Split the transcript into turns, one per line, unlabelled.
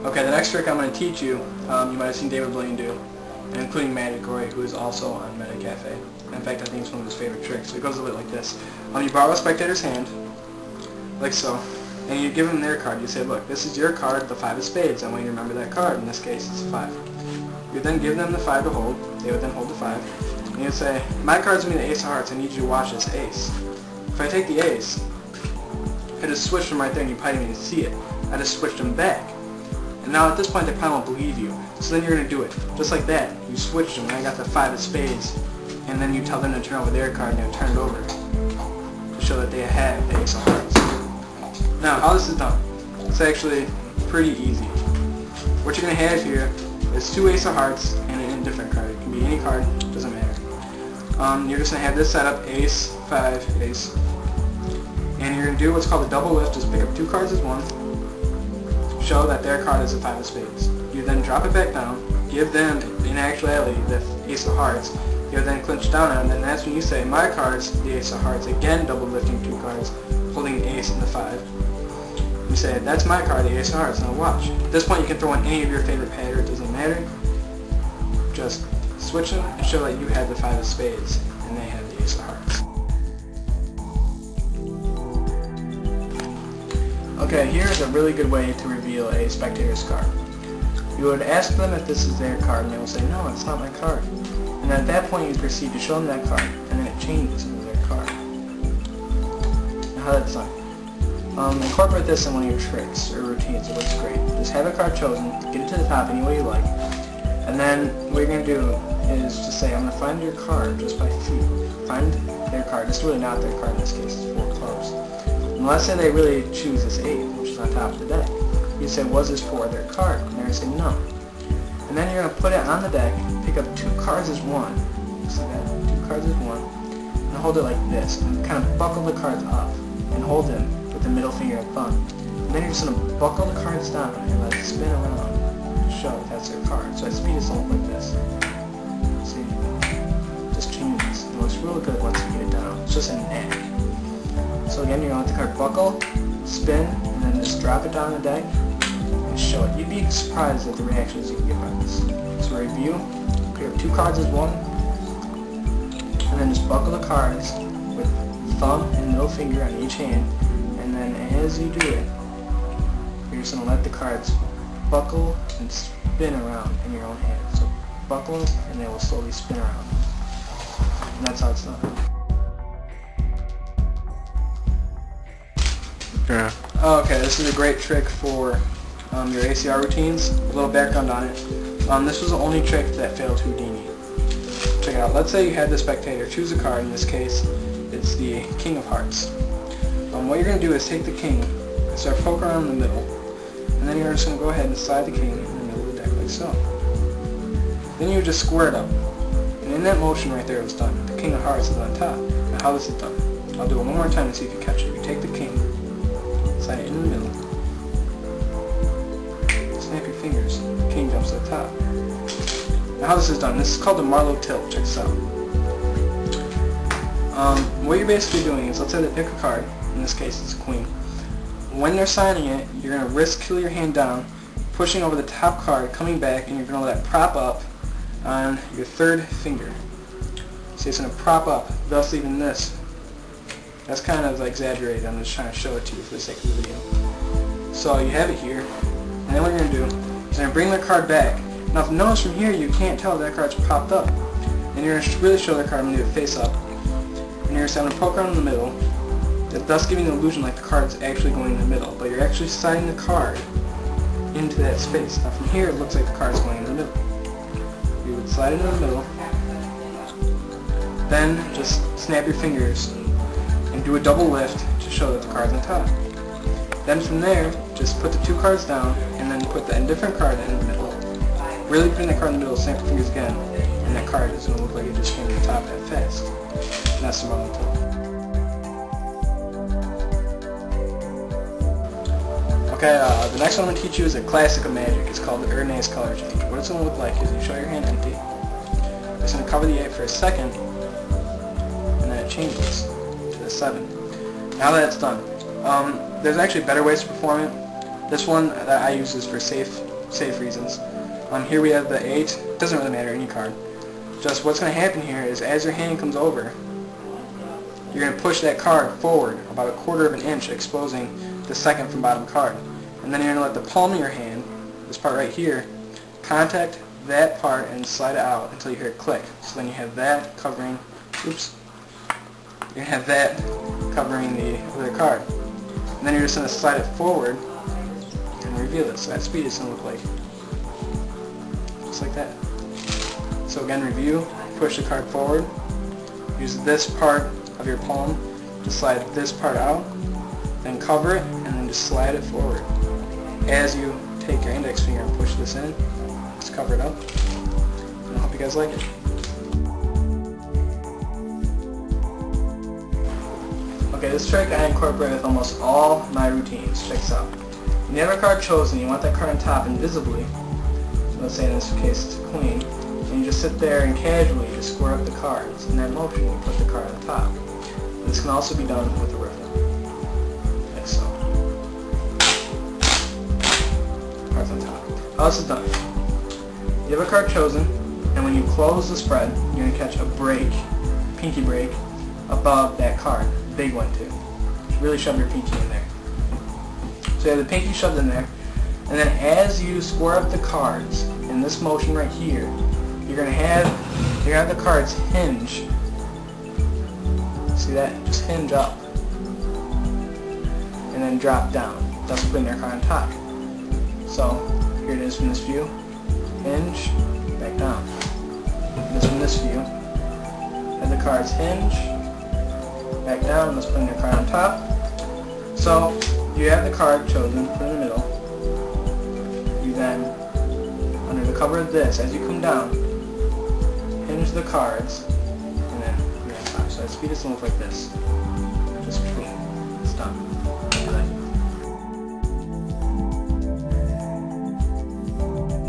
Okay, the next trick I'm going to teach you, you might have seen David Blaine do, and including Magic Roy, who is also on MetaCafe. In fact, I think it's one of his favorite tricks. So it goes a bit like this. You borrow a spectator's hand, like so, and you give them their card. You say, look, this is your card, the 5 of spades. I want you to remember that card. In this case, it's a 5. You would then give them the 5 to hold. They would then hold the 5. And you'd say, my card's going to be the ace of hearts. I need you to watch this ace. If I take the ace, I just switched them right there, and you probably didn't even see it. I just switched them back. And now at this point, they probably won't believe you. So then you're going to do it. Just like that. You switched them, and I got the 5 of spades. And then you tell them to turn over their card, and they'll turn it over to show that they have the ace of hearts. Now, how this is done, it's actually pretty easy. What you're going to have here is 2 ace of hearts and an indifferent card. It can be any card, doesn't matter. You're just going to have this set up, ace, 5, ace. And you're going to do what's called a double lift, just pick up 2 cards as one, show that their card is a 5 of spades. You then drop it back down, give them, in actuality, the ace of hearts. You then clinch down on it, and that's when you say, my card's the ace of hearts, again double lifting 2 cards, holding the ace and the 5. You say, that's my card, the ace of hearts, now watch. At this point you can throw in any of your favorite pattern, it doesn't matter. Just switch them and show that you have the 5 of spades, and they have the ace of hearts. Okay, here's a really good way to reveal a spectator's card. You would ask them if this is their card, and they will say, no, it's not my card. And at that point you proceed to show them that card, and then it changes into their card. Now how that's done. Incorporate this in one of your tricks or routines, it looks great. Just have a card chosen, get it to the top any way you like, and then what you're going to do is just say, I'm going to find your card just by feet. Find their card. It's really not their card in this case, it's 4 clubs. And let's say they really choose this 8, which is on top of the deck. You say, was this for their card? And they're going to say, no. And then you're going to put it on the deck, pick up 2 cards as one, just like that, 2 cards as one, and hold it like this, and kind of buckle the cards up, and hold them with the middle finger and thumb. And then you're just going to buckle the cards down and let it spin around to show that that's their card. So at speed it's all like this. See? Just changes. It looks real good once you get it down. It's just an knack. So again, you're going to let the card buckle, spin, and then just drop it down the deck, and show it. You'd be surprised at the reactions you can get by this. So review, pick up 2 cards as one, and then just buckle the cards with thumb and middle finger on each hand, and then as you do it, you're just going to let the cards buckle and spin around in your own hand. So buckle them, and they will slowly spin around. And that's how it's done.
Yeah.
Okay, this is a great trick for your ACR routines. A little background on it. This was the only trick that failed Houdini. Check it out. Let's say you had the spectator choose a card. In this case, it's the King of Hearts. What you're going to do is take the king and start poking around in the middle. And then you're just going to go ahead and slide the king in the middle of the deck like so. Then you just square it up. And in that motion right there it was done. The King of Hearts is on top. Now how this is done. I'll do it one more time to see if you catch it. You take the king, slide it in the middle, snap your fingers, the king jumps to the top. Now how this is done, this is called the Marlowe tilt, check this out. What you're basically doing is, let's say they pick a card, in this case it's a queen. When they're signing it, you're going to wrist kill your hand down, pushing over the top card, coming back, and you're going to let it prop up on your 3rd finger. So it's going to prop up, thus leaving this. That's kind of exaggerated, I'm just trying to show it to you for the sake of the video. So you have it here, and then what you're going to do is you're going to bring the card back. Now if you notice from here, you can't tell that card's popped up. And you're going to really show the card when you do it face up. And you're going to poke around in the middle, thus giving the illusion like the card's actually going in the middle, but you're actually sliding the card into that space. Now from here, it looks like the card's going in the middle. You would slide it in the middle, then just snap your fingers and do a double lift to show that the card's on top. Then from there, just put the 2 cards down and then put the indifferent card in the middle. Really putting that card in the middle, snap your fingers again, and that card is going to look like it just came to the top that fast. And that's the Marlowe tilt. Okay, the next one I'm going to teach you is a classic of Magic. It's called the Ernest Color Change. What it's going to look like is you show your hand empty, it's going to cover the 8 for a second, and then it changes to the 7. Now that it's done, there's actually better ways to perform it. This one that I use is for safe safe reasons. Here we have the 8. Doesn't really matter, any card. Just what's going to happen here is as your hand comes over, you're going to push that card forward about a quarter of an inch, exposing the second from bottom card. And then you're going to let the palm of your hand, this part right here, contact that part and slide it out until you hear it click. So then you have that covering, oops, you're going to have that covering the other card. And then you're just going to slide it forward and reveal it. So that speed is going to look like, just like that. So again, review, push the card forward, use this part of your palm to slide this part out, then cover it, and then just slide it forward. As you take your index finger and push this in, just cover it up, and I hope you guys like it. Okay, this trick I incorporate with almost all my routines. Check this out. When you have a card chosen, you want that card on top invisibly. So let's say in this case it's a queen. And you just sit there and casually just square up the cards. In that motion, you put the card on top. This can also be done with a riffle, like so. Cards on top. How this is done? You have a card chosen, and when you close the spread, you're going to catch a break, pinky break, above that card. Big one too. Really shove your pinky in there. So you have the pinky shoved in there, and then as you square up the cards in this motion right here, you're going to have the cards hinge. See that? Just hinge up. And then drop down, thus putting their card on top. So, here it is from this view. Hinge, back down. This from this view. And the cards hinge, back down, thus putting their card on top. So, you have the card chosen, put it in the middle. You then, under the cover of this, as you come down, hinge the cards, and then you're on top. So that speed is going to look like this. Just boom. It's done.